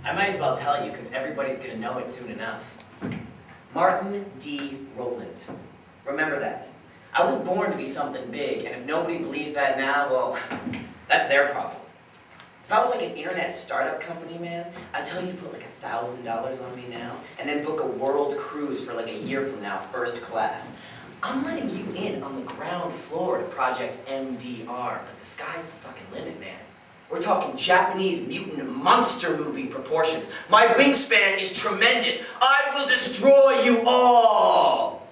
I might as well tell you, because everybody's going to know it soon enough. Martin D. Rowland. Remember that. I was born to be something big, and if nobody believes that now, well, that's their problem. If I was like an internet startup company, man, I'd tell you to put like $1,000 on me now, and then book a world cruise for like a year from now, first class. I'm letting you in on the ground floor to Project MDR, but the sky's the fucking limit, man. We're talking Japanese mutant monster movie proportions. My wingspan is tremendous. I will destroy you all!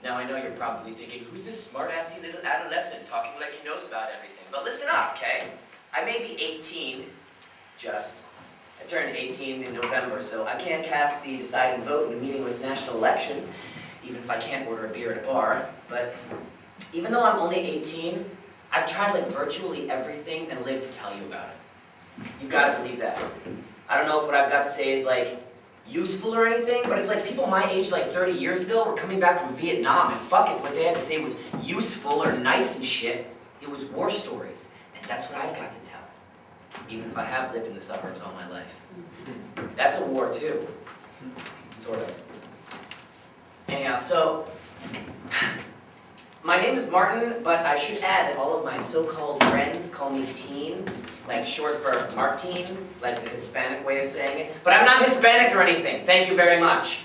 Now I know you're probably thinking, who's this smart-assy little adolescent talking like he knows about everything? But listen up, okay? I may be 18, just. I turned 18 in November, so I can't cast the deciding vote in a meaningless national election, even if I can't order a beer at a bar. But even though I'm only 18, I've tried like virtually everything and lived to tell you about it. You've got to believe that. I don't know if what I've got to say is like useful or anything, but it's like people my age like 30 years ago were coming back from Vietnam, and fuck if what they had to say was useful or nice and shit. It was war stories, and that's what I've got to tell, even if I have lived in the suburbs all my life. That's a war too, sort of. Anyhow, so my name is Martin, but I should add that all of my so-called friends call me Teen, like short for Martine, like the Hispanic way of saying it. But I'm not Hispanic or anything, thank you very much.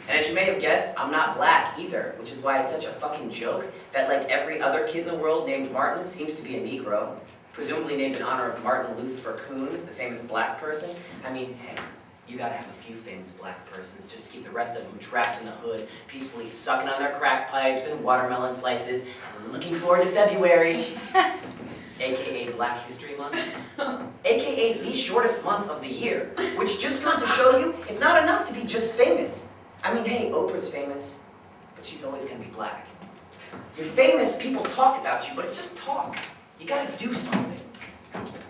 And as you may have guessed, I'm not black either, which is why it's such a fucking joke that like every other kid in the world named Martin seems to be a Negro, presumably named in honor of Martin Luther King, the famous black person. I mean, hey, you gotta have a few famous black persons just to keep the rest of them trapped in the hood, peacefully sucking on their crack pipes and watermelon slices, and looking forward to February, aka Black History Month, aka the shortest month of the year, which just goes to show you it's not enough to be just famous. I mean, hey, Oprah's famous, but she's always gonna be black. You're famous, people talk about you, but it's just talk. You gotta do something.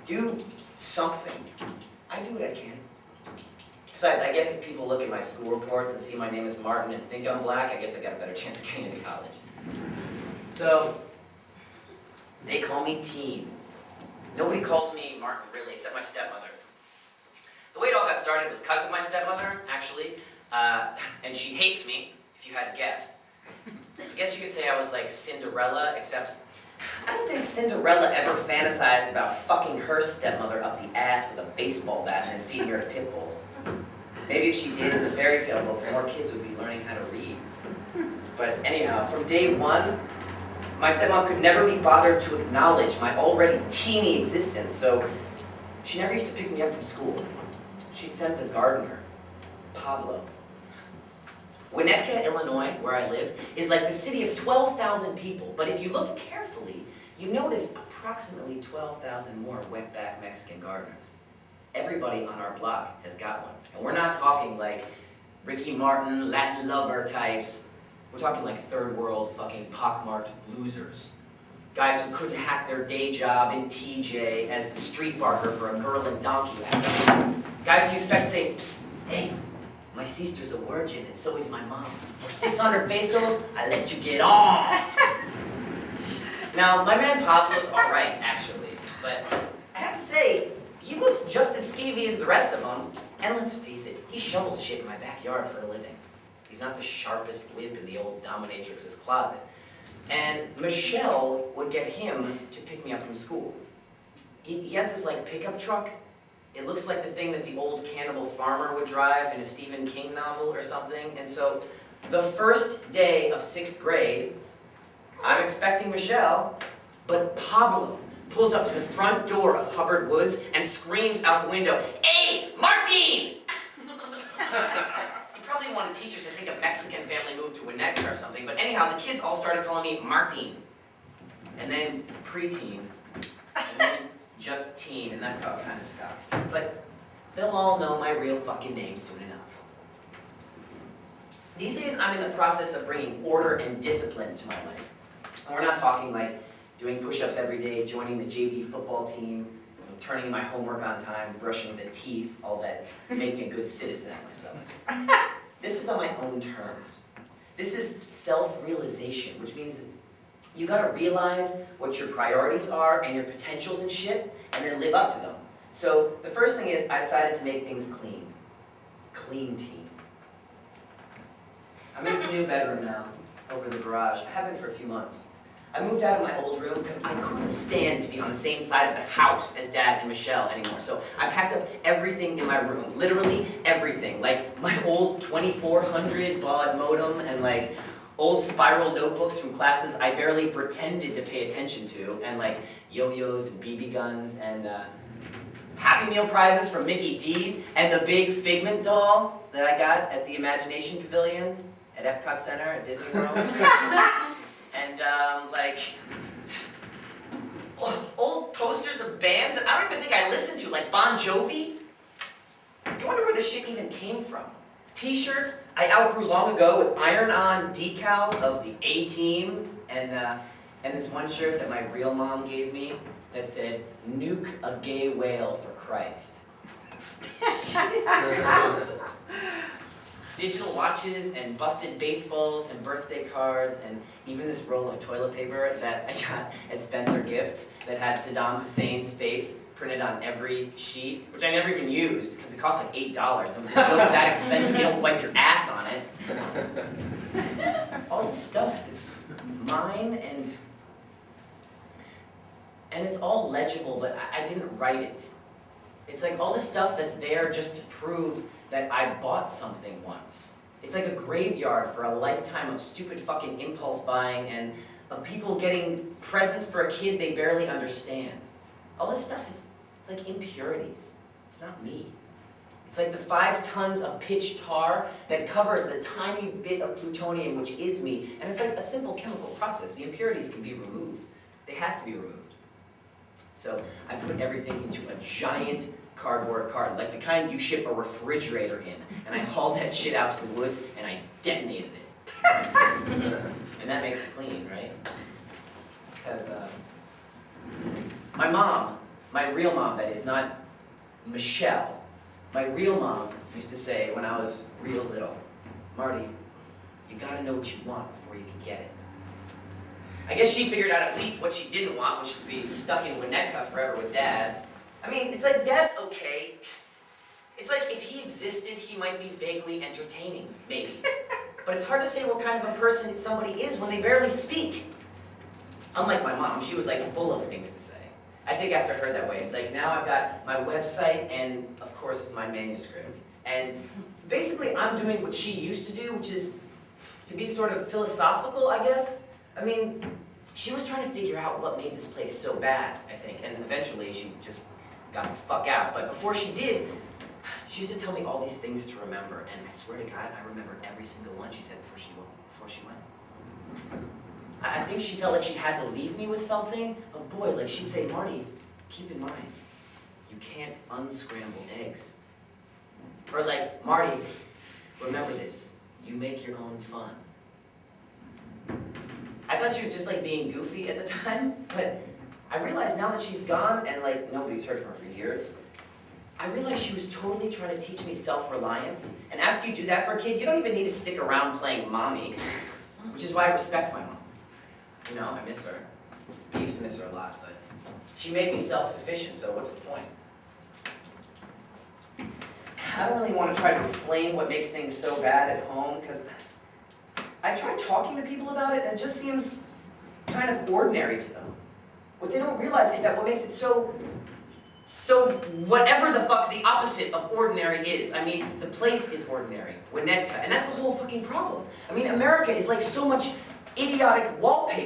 Do something. I do what I can. Besides, I guess if people look at my school reports and see my name is Martin and think I'm black, I guess I got a better chance of getting into college. So, they call me Teen. Nobody calls me Martin, really, except my stepmother. The way it all got started was because of my stepmother, actually, and she hates me, if you hadn't guessed. I guess you could say I was like Cinderella, except I don't think Cinderella ever fantasized about fucking her stepmother up the ass with a baseball bat and then feeding her to pit bulls. Maybe if she did in the fairy tale books, more kids would be learning how to read. But anyhow, from day one, my stepmom could never be bothered to acknowledge my already teeny existence, so she never used to pick me up from school. She'd send the gardener, Pablo. Winnetka, Illinois, where I live, is like the city of 12,000 people, but if you look carefully, you notice approximately 12,000 more wetback Mexican gardeners. Everybody on our block has got one. And we're not talking like Ricky Martin, Latin lover types. We're talking like third world fucking pockmarked losers. Guys who couldn't hack their day job in TJ as the street barker for a girl in donkey wagon. Guys who you expect to say, psst, hey, my sister's a virgin and so is my mom. For 600 pesos, I let you get on. Now, my man Pablo's all right, actually, but I have to say, he looks just as skeevy as the rest of them. And let's face it, he shovels shit in my backyard for a living. He's not the sharpest whip in the old dominatrix's closet. And Michelle would get him to pick me up from school. He has this like pickup truck. It looks like the thing that the old cannibal farmer would drive in a Stephen King novel or something. And so the first day of 6th grade, I'm expecting Michelle, but Pablo pulls up to the front door of Hubbard Woods and screams out the window, "Hey, Martin!" He probably wanted teachers to think a Mexican family moved to Winnetka or something, but anyhow, the kids all started calling me Martin. And then preteen, and then just teen, and that's how it kind of stopped. But they'll all know my real fucking name soon enough. These days, I'm in the process of bringing order and discipline to my life. And we're not talking like doing push-ups every day, joining the JV football team, turning in my homework on time, brushing the teeth, all that, making a good citizen out of myself. This is on my own terms. This is self-realization, which means you gotta realize what your priorities are and your potentials and shit, and then live up to them. So the first thing is I decided to make things clean. Clean team. I'm in this new bedroom now, over the garage. I have been for a few months. I moved out of my old room because I couldn't stand to be on the same side of the house as Dad and Michelle anymore. So I packed up everything in my room, literally everything. Like my old 2400 baud modem and like old spiral notebooks from classes I barely pretended to pay attention to, and like yo-yos and BB guns and Happy Meal prizes from Mickey D's, and the big Figment doll that I got at the Imagination Pavilion at Epcot Center at Disney World. And like old posters of bands that I don't even think I listened to, like Bon Jovi. You wonder where this shit even came from. T-shirts I outgrew long ago with iron-on decals of the A-Team, and this one shirt that my real mom gave me that said, "Nuke a gay whale for Christ." Digital watches and busted baseballs and birthday cards and even this roll of toilet paper that I got at Spencer Gifts that had Saddam Hussein's face printed on every sheet, which I never even used because it cost like $8. And with a joke that expensive, you don't wipe your ass on it. All this stuff that's mine, and it's all legible, but I didn't write it. It's like all this stuff that's there just to prove that I bought something once. It's like a graveyard for a lifetime of stupid fucking impulse buying and of people getting presents for a kid they barely understand. All this stuff, it's like impurities. It's not me. It's like the 5 tons of pitch tar that covers a tiny bit of plutonium, which is me. And it's like a simple chemical process. The impurities can be removed. They have to be removed. So I put everything into a giant cardboard carton, like the kind you ship a refrigerator in. And I hauled that shit out to the woods and I detonated it. And that makes it clean, right? Because my mom, my real mom that is, not Michelle, my real mom used to say when I was real little, "Marty, you gotta know what you want before you can get it." I guess she figured out at least what she didn't want, which was to be stuck in Winnetka forever with Dad. I mean, it's like Dad's okay. It's like if he existed, he might be vaguely entertaining, maybe. But it's hard to say what kind of a person somebody is when they barely speak. Unlike my mom, she was like full of things to say. I take after her that way. It's like now I've got my website and, of course, my manuscript. And basically I'm doing what she used to do, which is to be sort of philosophical, I guess. I mean, she was trying to figure out what made this place so bad, I think, and eventually she just got the fuck out. But before she did, she used to tell me all these things to remember, and I swear to God, I remembered every single one she said before she went. I think she felt like she had to leave me with something, but boy, like she'd say, "Marty, keep in mind, you can't unscramble eggs." Or like, "Marty, remember this, you make your own fun." I thought she was just like being goofy at the time, but I realized now that she's gone and like nobody's heard from her for years, I realized she was totally trying to teach me self-reliance. And after you do that for a kid, you don't even need to stick around playing mommy, which is why I respect my mom. You know, I miss her. I used to miss her a lot, but she made me self-sufficient, so what's the point? I don't really want to try to explain what makes things so bad at home, because I tried talking to people about it, and it just seems kind of ordinary to them. What they don't realize is that what makes it so whatever the fuck the opposite of ordinary is. I mean, the place is ordinary, Winnetka, and that's the whole fucking problem. I mean, America is like so much idiotic wallpaper.